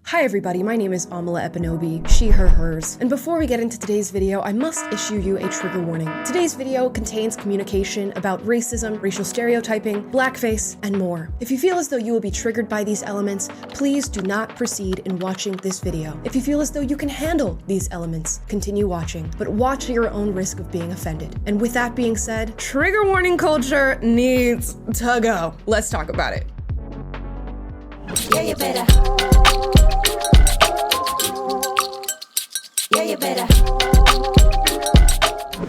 Hi everybody, my name is Amala Epinobi, she, her, hers. And before we get into today's video, I must issue you a trigger warning. Today's video contains communication about racism, racial stereotyping, blackface, and more. If you feel as though you will be triggered by these elements, please do not proceed in watching this video. If you feel as though you can handle these elements, continue watching, but watch at your own risk of being offended. And with that being said, trigger warning culture needs to go. Let's talk about it. Yeah, you better. Yeah, you better.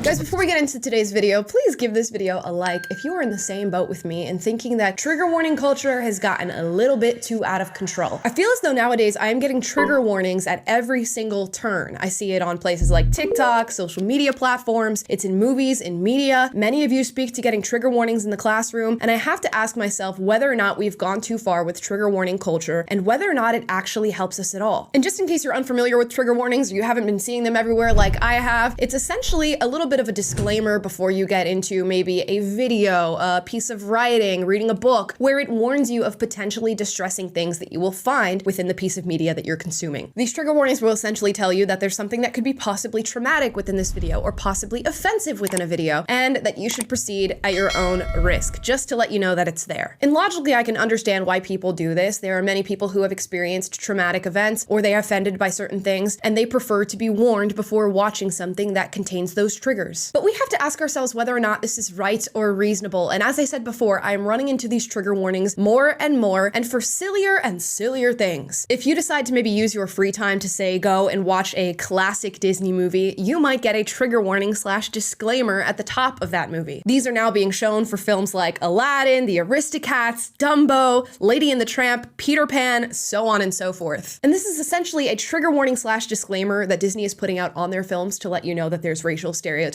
Guys, before we get into today's video, please give this video a like if you are in the same boat with me and thinking that trigger warning culture has gotten a little bit too out of control. I feel as though nowadays I am getting trigger warnings at every single turn. I see it on places like TikTok, social media platforms, it's in movies, in media. Many of you speak to getting trigger warnings in the classroom, and I have to ask myself whether or not we've gone too far with trigger warning culture and whether or not it actually helps us at all. And just in case you're unfamiliar with trigger warnings or you haven't been seeing them everywhere like I have, it's essentially a little bit of a disclaimer before you get into maybe a video, a piece of writing, reading a book, where it warns you of potentially distressing things that you will find within the piece of media that you're consuming. These trigger warnings will essentially tell you that there's something that could be possibly traumatic within this video or possibly offensive within a video, and that you should proceed at your own risk, just to let you know that it's there. And logically, I can understand why people do this. There are many people who have experienced traumatic events or they are offended by certain things, and they prefer to be warned before watching something that contains those triggers. But we have to ask ourselves whether or not this is right or reasonable. And as I said before, I am running into these trigger warnings more and more, and for sillier and sillier things. If you decide to maybe use your free time to say go and watch a classic Disney movie, you might get a trigger warning / disclaimer at the top of that movie. These are now being shown for films like Aladdin, The Aristocats, Dumbo, Lady and the Tramp, Peter Pan, so on and so forth. And this is essentially a trigger warning / disclaimer that Disney is putting out on their films to let you know that there's racial stereotyping.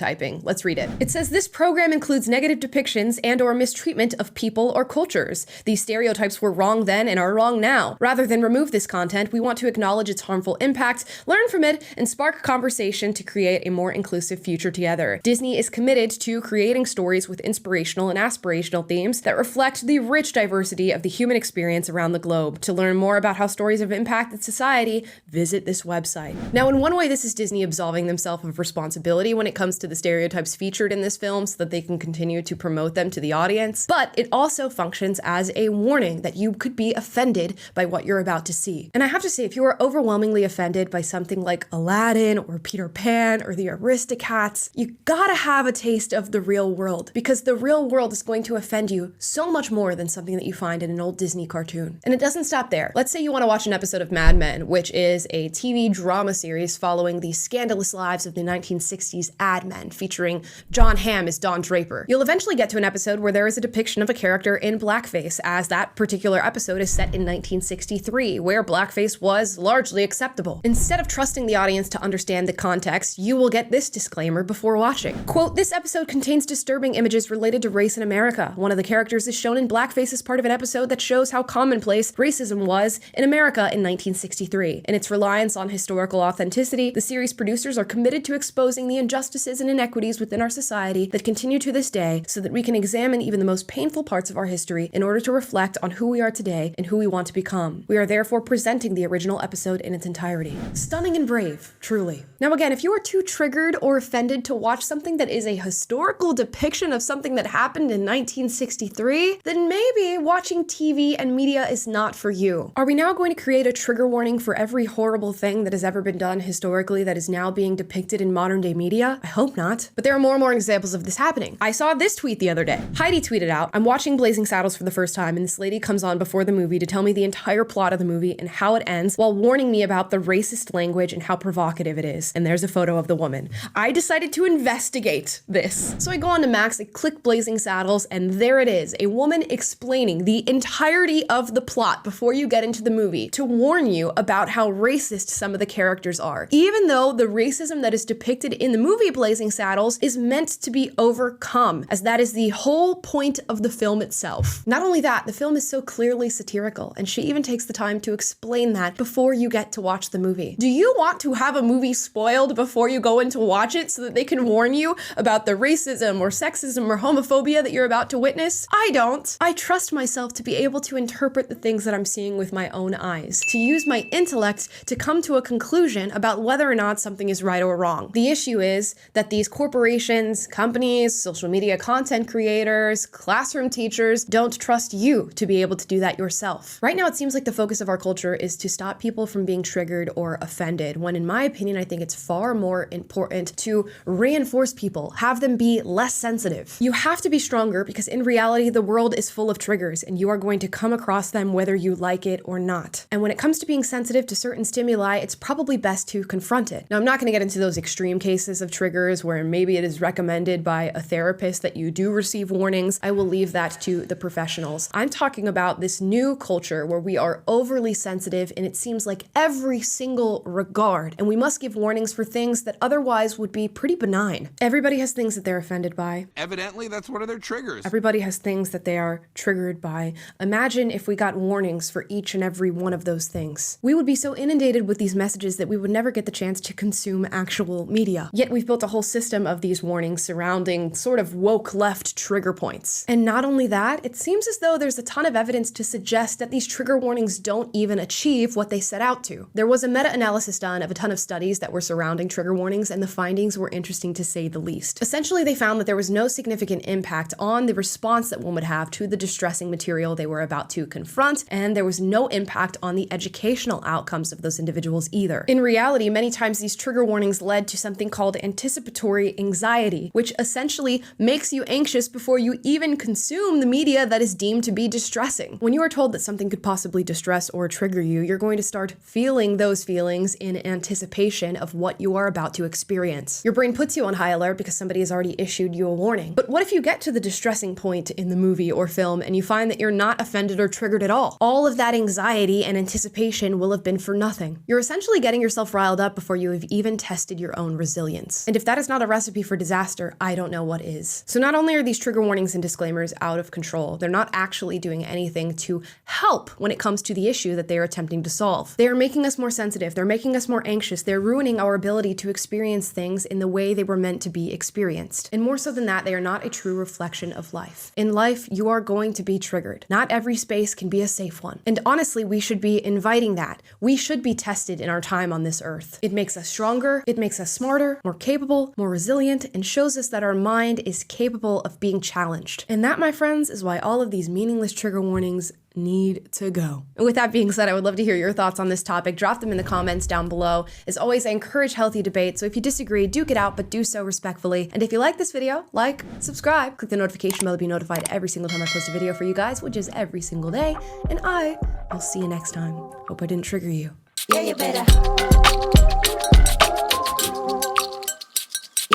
Let's read it. It says, this program includes negative depictions and or mistreatment of people or cultures. These stereotypes were wrong then and are wrong now. Rather than remove this content, we want to acknowledge its harmful impact, learn from it, and spark conversation to create a more inclusive future together. Disney is committed to creating stories with inspirational and aspirational themes that reflect the rich diversity of the human experience around the globe. To learn more about how stories have impacted society, visit this website. Now, in one way, this is Disney absolving themselves of responsibility when it comes to the stereotypes featured in this film so that they can continue to promote them to the audience, but it also functions as a warning that you could be offended by what you're about to see. And I have to say, if you are overwhelmingly offended by something like Aladdin or Peter Pan or the Aristocats, you gotta have a taste of the real world, because the real world is going to offend you so much more than something that you find in an old Disney cartoon. And it doesn't stop there. Let's say you want to watch an episode of Mad Men, which is a TV drama series following the scandalous lives of the 1960s ad men, featuring John Hamm as Don Draper. You'll eventually get to an episode where there is a depiction of a character in blackface, as that particular episode is set in 1963, where blackface was largely acceptable. Instead of trusting the audience to understand the context, you will get this disclaimer before watching. Quote, this episode contains disturbing images related to race in America. One of the characters is shown in blackface as part of an episode that shows how commonplace racism was in America in 1963. In its reliance on historical authenticity, the series producers are committed to exposing the injustices and inequities within our society that continue to this day, so that we can examine even the most painful parts of our history in order to reflect on who we are today and who we want to become. We are therefore presenting the original episode in its entirety. Stunning and brave, truly. Now again, if you are too triggered or offended to watch something that is a historical depiction of something that happened in 1963, then maybe watching TV and media is not for you. Are we now going to create a trigger warning for every horrible thing that has ever been done historically that is now being depicted in modern day media? I hope not. But there are more and more examples of this happening. I saw this tweet the other day. Heidi tweeted out, I'm watching Blazing Saddles for the first time, and this lady comes on before the movie to tell me the entire plot of the movie and how it ends, while warning me about the racist language and how provocative it is. And there's a photo of the woman. I decided to investigate this. So I go on to Max, I click Blazing Saddles, and there it is, a woman explaining the entirety of the plot before you get into the movie to warn you about how racist some of the characters are. Even though the racism that is depicted in the movie Blazing Saddles obstacles is meant to be overcome, as that is the whole point of the film itself. Not only that, the film is so clearly satirical, and she even takes the time to explain that before you get to watch the movie. Do you want to have a movie spoiled before you go in to watch it so that they can warn you about the racism or sexism or homophobia that you're about to witness? I don't. I trust myself to be able to interpret the things that I'm seeing with my own eyes, to use my intellect to come to a conclusion about whether or not something is right or wrong. The issue is that these corporations, companies, social media content creators, classroom teachers don't trust you to be able to do that yourself. Right now, it seems like the focus of our culture is to stop people from being triggered or offended, when in my opinion, I think it's far more important to reinforce people, have them be less sensitive. You have to be stronger because in reality, the world is full of triggers and you are going to come across them whether you like it or not. And when it comes to being sensitive to certain stimuli, it's probably best to confront it. Now, I'm not going to get into those extreme cases of triggers where maybe it is recommended by a therapist that you do receive warnings. I will leave that to the professionals. I'm talking about this new culture where we are overly sensitive in it seems like every single regard, and we must give warnings for things that otherwise would be pretty benign. Everybody has things that they're offended by. Evidently, that's one of their triggers. Everybody has things that they are triggered by. Imagine if we got warnings for each and every one of those things. We would be so inundated with these messages that we would never get the chance to consume actual media. Yet we've built a whole system of these warnings surrounding sort of woke left trigger points. And not only that, it seems as though there's a ton of evidence to suggest that these trigger warnings don't even achieve what they set out to. There was a meta-analysis done of a ton of studies that were surrounding trigger warnings, and the findings were interesting to say the least. Essentially, they found that there was no significant impact on the response that one would have to the distressing material they were about to confront, and there was no impact on the educational outcomes of those individuals either. In reality, many times these trigger warnings led to something called anticipatory anxiety, which essentially makes you anxious before you even consume the media that is deemed to be distressing. When you are told that something could possibly distress or trigger you, you're going to start feeling those feelings in anticipation of what you are about to experience. Your brain puts you on high alert because somebody has already issued you a warning. But what if you get to the distressing point in the movie or film and you find that you're not offended or triggered at all? All of that anxiety and anticipation will have been for nothing. You're essentially getting yourself riled up before you have even tested your own resilience. And if that is not a recipe for disaster, I don't know what is. So not only are these trigger warnings and disclaimers out of control, they're not actually doing anything to help when it comes to the issue that they are attempting to solve. They are making us more sensitive, they're making us more anxious, they're ruining our ability to experience things in the way they were meant to be experienced. And more so than that, they are not a true reflection of life. In life, you are going to be triggered. Not every space can be a safe one. And honestly, we should be inviting that. We should be tested in our time on this earth. It makes us stronger, it makes us smarter, more capable, more resilient, and shows us that our mind is capable of being challenged. And that, my friends, is why all of these meaningless trigger warnings need to go. And with that being said, I would love to hear your thoughts on this topic. Drop them in the comments down below. As always, I encourage healthy debate, so if you disagree, duke it out, but do so respectfully. And if you like this video, like, subscribe, click the notification bell to be notified every single time I post a video for you guys, which is every single day. And I will see you next time. Hope I didn't trigger you. Yeah, you better.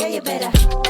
Yeah, you better.